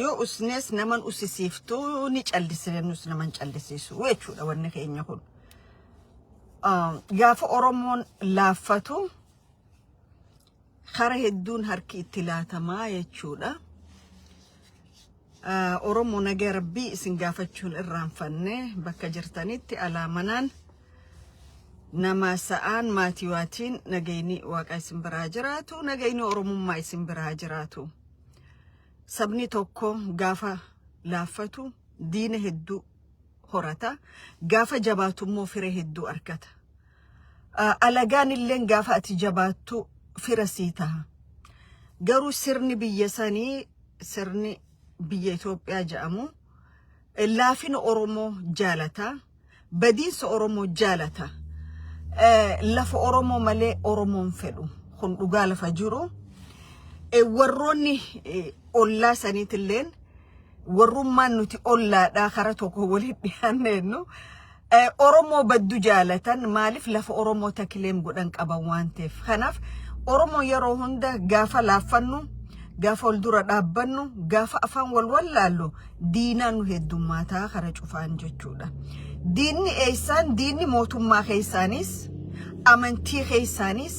yoo usnes naman usisiftu ni calliseenus naman callisiisu jechuudha wanni keenya kun gaafa oromoon laaffatu khara hedduun harki itti laatamaa jechuudha oromoo nagaa rabbii isin gaafachuun irraanfanne bakka jirtanitti alaamanaan nama sa'aan maatiiwaatiin nagayni waaqa isin biraa jiraatu nagayni oromummaa isin biraa jiraatu sabni tokko gaafa laaffatu diina hedduu horata gaafa jabaatummoo fira hedduu argata alagaan illeen gaafa ati jabaattu fira siita garuu sirni biyya sanii sirni biyya Itoophiyaa jedhamu laafina oromoo jaalata badiinsa oromoo jaalata lafa oromoo malee oromoon fedhu kun dhugaa lafa jiru warroonni olla saniitilleen warrummaan nuti ollaadhaa kara tokko walitti dhiyaanneenu oromoo baddu jaalatan maaliif lafa oromoo takileem godhan qaban waan ta'eef kanaaf oromoo yeroo hunda gaafa laaffannu gaafa ol dura dhaabbannu gaafa afaan wallaallu diinaa nu heddummataa kara cufaan jechuudha diinni eessaan diinni mootummaa keessaanis amantii keessaanis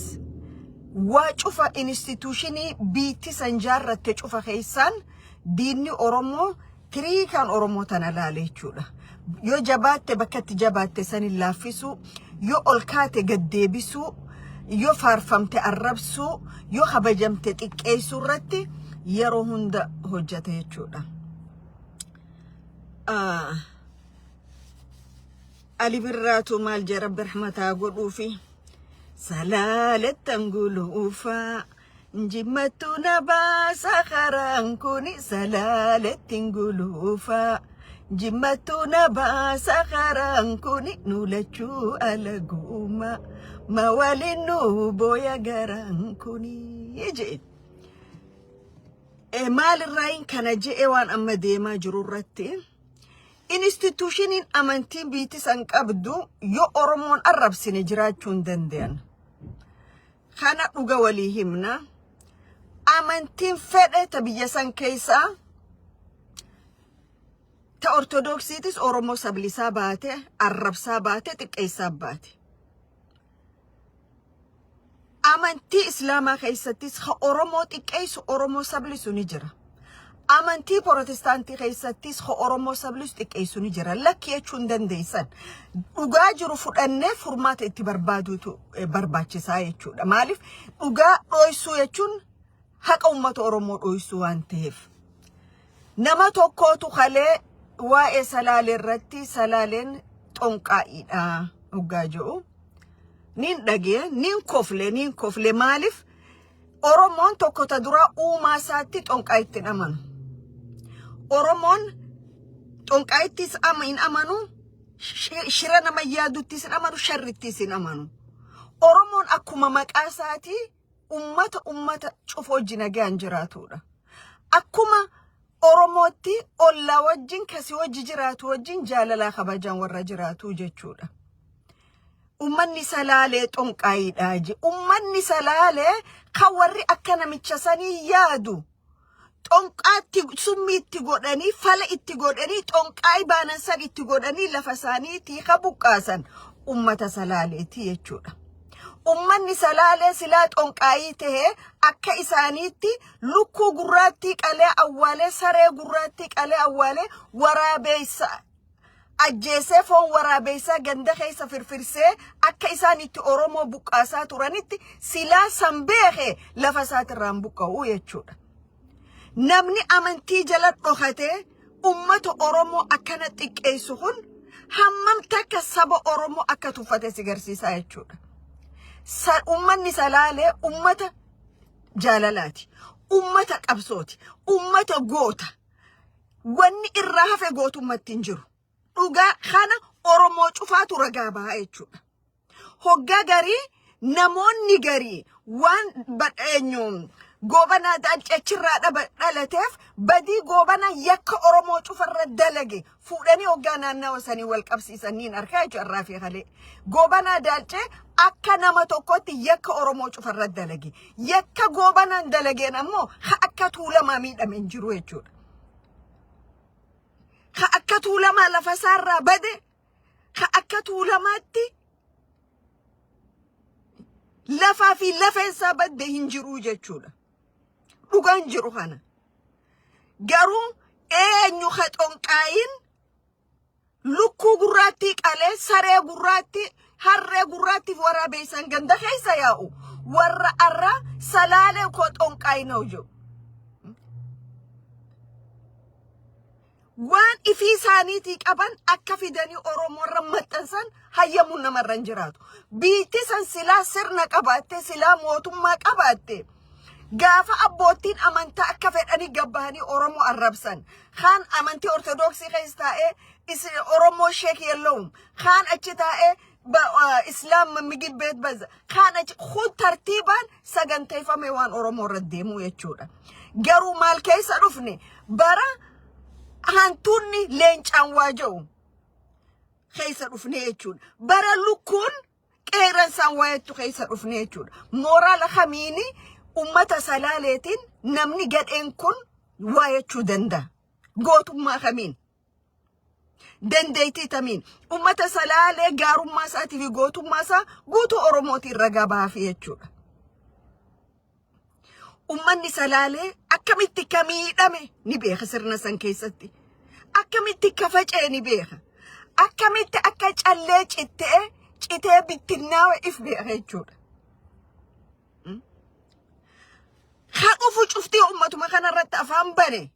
waa cufa institutionii biitti sanjaarratte cufa keessaan diinni oromoo tiriikaan oromoo tana laale jechuudha yoo jabaatte bakkatti jabaatte sanin laaffisu yoo ol kaate gaddeebisu yoo faarfamte arrabsu yoo habajamte xiqqeessu irratti yeroo hunda hojjate jechuudha Ali Birraatu maal jee rabbi rahmataa godhuufi salaaletti anguluufa njimmattu na baasa karaan kuni salaaletti anguluufa njimmattu na baasa karaan kuni nulachuu alaguuma mawalinu boya garaan kuni jee maal irraayin kana jee waan amma deemaa jiru irratti institutionin amantiin biitti san qabdu yoo oromoon arrabsine jiraachuun dandean kana dhuga walii himna amantiin fedhe ta biyya san keessaa ta ortodoksiitis oromoo sablisaa baate arrabsaa baate xiqqeessaa baate amantii islaamaa keessattis ha oromoo xiqqeessu oromoo sablisu ni jira amantii protestaantii keessattis ho oromoo sablus xiqqeessu ni jira lakki jechuun dandeessan dhugaa jiru fudhannee furmaata itti barbaaduutu barbaachisaa jechuudha maaliif dhugaa dhoysuu jechuun haqa ummata oromoo dhoysuu waan ta'eef nama tokkootu kalee waa'ee salaalee irratti salaaleen xonqaa'iidha dhugaa jiru nin dhagee nin kofle maaliif oromoon tokko ta dura uumaa isaatti xonqaa'itti amanu Oromon xonqaayittis in amanu shira nama yaaduttis in amanu sharrittis in amanu Oromon akkuma maqaa isaati ummata cufoo wajjin nagaan jiraatudha akkuma Oromootti olla wajjin kasi wajji jiraatu wajjin jaalalaa kabajaan warra jiraatu jechuudha ummanni salaalee xonqaayiidhaaji ummanni salaalee kan warri akka namicha sanii yaadu xonqaatti summi itti godhanii fala itti godhanii xonqaayi baanan san itti godhanii lafa isaaniitii kabuqqaasan ummata salaaleeti jechuudha ummanni salaalee silaa xonqaayii ta'ee akka isaaniitti lukkuu gurraattii qalee awwaalee saree gurraattii qalee awwaalee waraabeessa ajjeesee foon waraabeessaa ganda keessa firfirsee akka isaaniitti oromoo buqqaasaa turanitti silaa sanbeeke lafa isaatirraan buqqa'uu jechuudha namni amantii jala dhokatee ummata oromoo akkana xiqqeessu kun hammam takka saba oromoo akka tuffate si garsiisaa jechuudha ummanni salaalee ummata jaalalaati ummata qabsooti ummata goota wanni irraa hafe gootummatti hin jiru dhugaa kana oromoo cufaatu ragaa bahaa jechuudha hoggaa garii namoonni garii waan badheenyuun goobana dalchachirraa dhalateef badii goobana yakka oromoo cufarra dalage fuudhanii hoggaa naannawa sanii wal qabsiisaniin arkaa jechuudha irraa fi halee goobana dalchee akka nama tokkotti yakka oromoo cufarra dalage yakka goobanaan dalageen ammoo akka akka tuulamaa miidhame hin jiru jechuudha. Ka akka tuulamaa lafa isaarraa bade, ka akka tuulamaatti lafaa fi lafeensaa badde hin jiru jechuudha. Dhugaan jiru kana. Garuu eenyu ka xonqaayin lukkuu gurraattii qalee saree gurraattii harree gurraattiif waraabeessan ganda keessa yaa'u warra arra salaalee koo xonqaayina hojjetu. Waan ifii isaaniitii qaban akka fidanii Oromoo irra maxxansan hayyamuun namarra hin jiraatu. Biitti san silaa sirna qabaatte silaa mootummaa qabaatte. Gaafa abbootiin amantaa akka fedhanii gabbahanii Oromoo arrabsan. Kaan amantii Ortodoksii keessa taa'ee Oromoo sheek yellowum. Kaan achi taa'ee Islaam migib beet baza. Kaan achi kun tartiibaan saganteeffame waan Oromoo irra deemuu jechuudha. Garuu maal keessa dhufne bara hantuunni leencaan waaja'u keessa dhufne jechuudha. Bara lukkuun qeeransaan waayettu keessa dhufne jechuudha. Mooraala kamiini ummata salaaleetiin namni gadheen kun waayachuu danda'a. Gootummaa kamiin dandeettii tamiin ummata salaalee gaarummaa isaatii fi gootummaa isaa guutuu Oromootiin ragaa baafi jechuudha. Ummanni salaalee akkamitti kamiidhame ni beeka sirna san keessatti. Akkamitti kafacee ni beeka. Akkamitti akka callee citee bittinnaawe if beeka jechuudha. Kan dhufu cuftee ummatuma kanarratti afaan bane.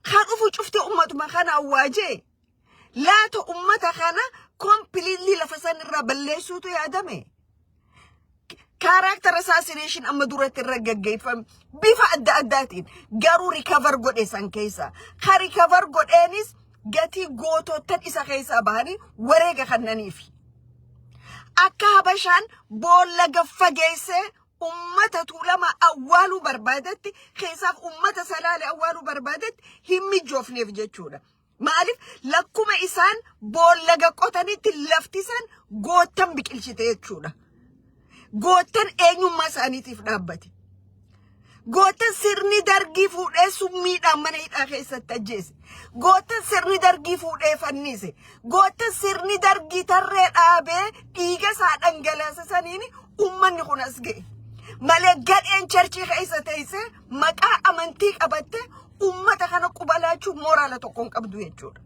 Kan dhufu cuftee ummatuma kana awwaajee. Laata ummata kana completely lafa sanirraa balleessuutu yaadame. Character assassination amma duratti irra gaggeeffame bifa adda addaatiin garuu recover godhe san keessa. Ka recover godheenis gatii gootottan isa keessa bahanii wareega kannaniif. Akka Habashaan boolla gaffageessee ummata tuulama awwaaluu barbaadetti keessaaf ummata salaalee awwaaluu barbaadetti hin mijoofneef jechuudha. Maaliif lakkuma isaan boolla qotanitti laftisan gootan biqilchite jechuudha. Gootan eenyummaa isaaniitiif dhaabbate. Gootan sirni dargii fuudhee summiidhaan mana hidhaa keessatti ajjeese. Gootan sirni dargii fuudhee fannise. Gootan sirni dargii tarree dhaabee dhiiga isaa dhangalaasisaniin ummanni kun as ga'e. Malee gadheen charchii keessa teessee maqaa amantii qabatte ummata kana qubalaachuu mooraala tokkoon qabdu jechuudha.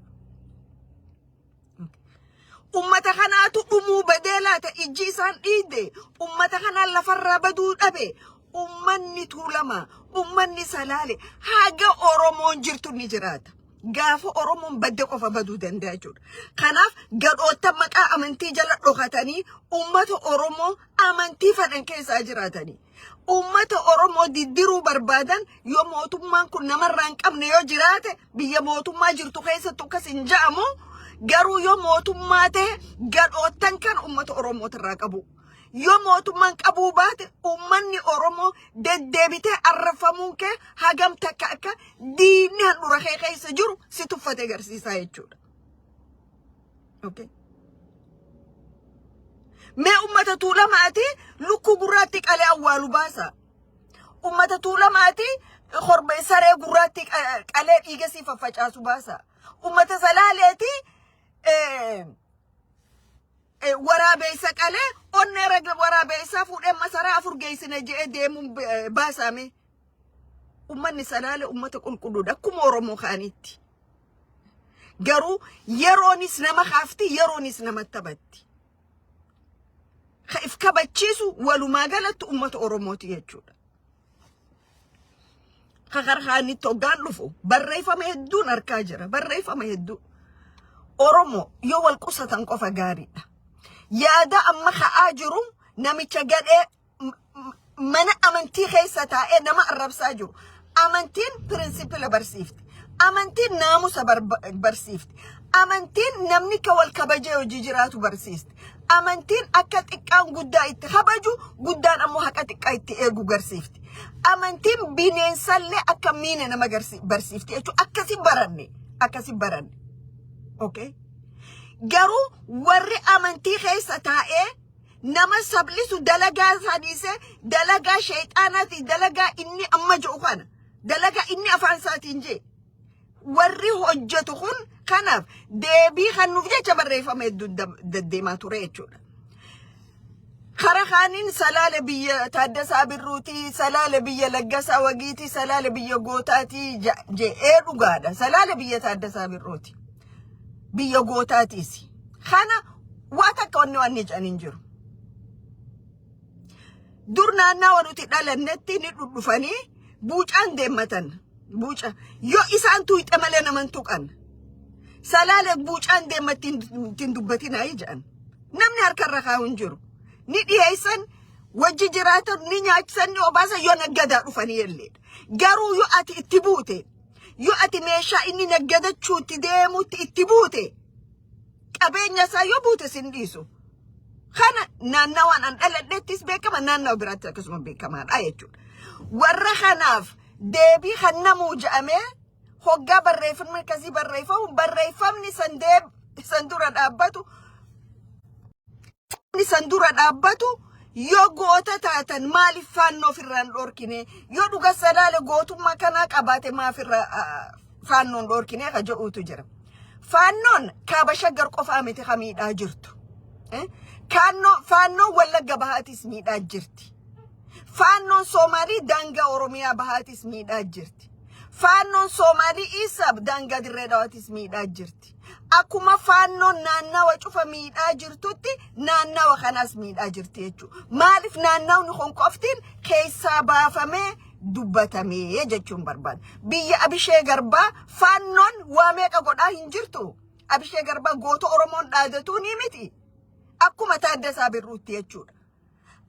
Ummata kanaatu dhumuu badee laata ijji isaan dhiide. Ummata kanaan lafarraa baduu dhabe. Ummanni tuulama, ummanni salaale haga Oromoon jirtu ni jiraata. Gaafa Oromoon badde qofa baduu danda'a jechuudha. Kanaaf gadhoota maqaa amantii jala dhokatanii ummata Oromoo amantii fedhan keessaa jiraatanii. Ummata Oromoo diddiruu barbaadan yoo mootummaan kun namarraa hin qabne yoo jiraate biyya mootummaa jirtu keessatti akkas hin ja'amu. Garuu yoo mootummaa ta'e gadhootan kan ummata Oromootirraa qabu. Yoo mootummaan qabuu baate ummanni Oromoo deddeebitee arrafamuun kee hagam takka akka diinni handhuura kee keessa jiru si tuffatee agarsiisaa jechuudha. Okay. Mee ummata tuulamaati lukkuu gurraatti qalee awwaalu baasa. Ummata tuulamaati korbee saree gurraatti qalee dhiiga si faffacaasu baasa. Ummata salaaleeti waraabessa qalee onne ragla waraabessa fuudhee masaraa afur geessine jedhee deemuun baasame. Ummanni salaale ummata qulqulluudha akkuma Oromoo kaanitti. Garuu yeroonis nama kaafti yeroonis nama taphatti. If kabachiisu walumaa galatti ummata Oromooti jechuudha. Kakarhaanitti hoggaan dhufu barreeffama hedduun arkaa jira. Barreeffama hedduu. Oromoo yoo wal qusatan qofa gaariidha. Yaada amma ka'aa jiru namicha gadhee mana amantii keessa taa'ee nama arrabsaa jiru. Amantiin pirinsipila barsiifti. Amantiin naamusa barsiifti. Amantiin namni ka wal kabajee hojii jiraatu barsiifti. Amantiin akka xiqqaan guddaa itti kabaju guddaan ammoo haqa xiqqaa itti eegu garsiifti. Amantiin bineensallee akka miine nama barsiifti jechuudha. Akkasi baranne. Okay? Garuu warri amantii keessa taa'ee nama sablisu dalagaa sadiise dalagaa shayxaanaati dalagaa inni amma jiru kana dalaga inni afaan isaatiin jee warri hojjetu kun kanaaf deebii kan nuuf jecha barreeffame deddeemaa ture jechuudha. Kara kaanin salaale biyya Taaddasaa Birruutii, salaale biyya Laggasaa Wagiitii, salaale biyya Gootaatii je'ee dhugaadha. Salaale biyya Taaddasaa Birruutii. Biyya Gootaatiis. Kana waa takka wanni jedhaniin jiru. Dur naannaa wanuti dhalannetti ni dhudhufanii buucaan deemmatan. Buuca yoo isaan tuuyixe malee naman tuqan. Salaale buucaan deemmatti hin dubbatinaa jedhan. Namni harkarra kaa'u hin jiru. Ni dhiyeessan wajji jiraatan ni nyaachisan ni obaasan yoo naggadaa dhufanii illee. Garuu yoo ati itti buute, yoo ati meeshaa inni naggadachuutti deemutti itti buute, qabeenya isaa yoo buute sin dhiisu. Kana naannawaan an dhaladheettis beekama, naannawa biraatti akkasuma beekamaadha jechuudha. Warra kanaaf deebii kan namuu jedhamee hoggaa barreeffamni akkasii barreeffamni san dura dhaabbatu. San dura dhaabbatu yoo goota taatan maaliif faannoo ofirraan dhorkine yoo dhuga salaale gootummaa kanaa qabaate maafirra faannoon dhorkine ka jedhuutu jira. Faannoon kaaba shaggar qofaa miti ka miidhaa jirtu. Faannoon Wallagga bahaatis miidhaa jirti. Faannoon Soomaalii daangaa Oromiyaa bahaatis miidhaa jirti. Faannoon Soomaalii Isaab daangaa Dirree Dhawaatis miidhaa jirti. Akkuma faannoon naannawa cufa miidhaa jirtutti naannawa kanas miidhaa jirti jechuudha. Maaliif naannawni kun qoftiin keessaa baafamee dubbatamee jechuun barbaada. Biyya Abishee Garbaa faannoon waa meeqa godhaa hin jirtu. Abishee Garbaa goota Oromoon dhaadatu ni miti. Akkuma Taaddasaa Birruutti jechuudha.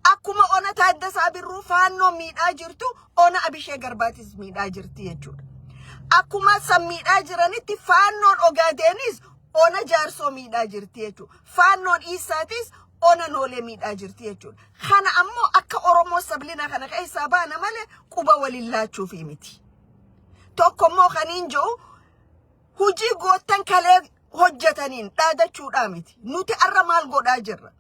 Akkuma ona Taaddasaa Birruu faannoon miidhaa jirtu, ona Abishee Garbaatis miidhaa jirti jechuudha. Akkuma san miidhaa jiranitti faannoon Ogaadeenis ona Jaarsoo miidhaa jirti jechuudha. Faannoon Isaatis ona Noolee miidhaa jirti jechuudha. Kana ammoo akka Oromoo sablina kana keessaa baana malee quba waliin laachuuf miti. Tokkommoo kaniin jiru hojii goottan kalee hojjetaniin dhaadachuudhaa miti. Nuti arra maal godhaa jirra?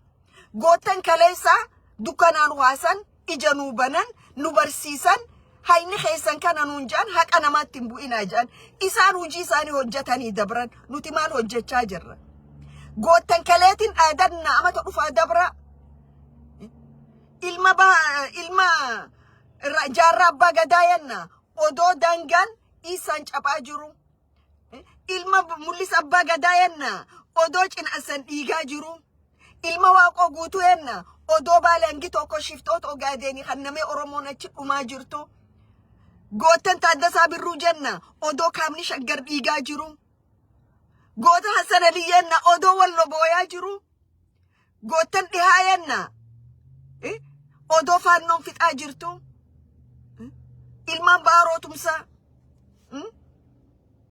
Goottan kaleessaa dukkanaan waasan, ija nuu banan, nu barsiisan, hayni keessan kana nuun jaan haqa namaatti hin bu'inaa jaan isaan hojii isaanii hojjetanii dabran nuti maal hojjechaa jirra? Goottan kaleetiin dhaadannaa amata dhufaa dabra. Ilma jaarraa abbaa gadaa yennaa odoo dangaan isaan caphaa jiru. Ilma mul'isa abbaa gadaa yennaa odoo cinaasan dhiigaa jiru. Ilma Waaqoo guutuu yennaa odoo baala hangi tokko shiftoota Ogaadeenii kan namee Oromoon achi dhumaa jirtu. Goottan Taaddasaa Birruu jenna odoo kaamni shaggar dhiigaa jiru. Goota Hassan Alii yenna odoo Walloo booyaa jiru. Goottan Dhihaa yenna odoo faannoon fixaa jirtu. Ilmaan Baaroo Tumsaa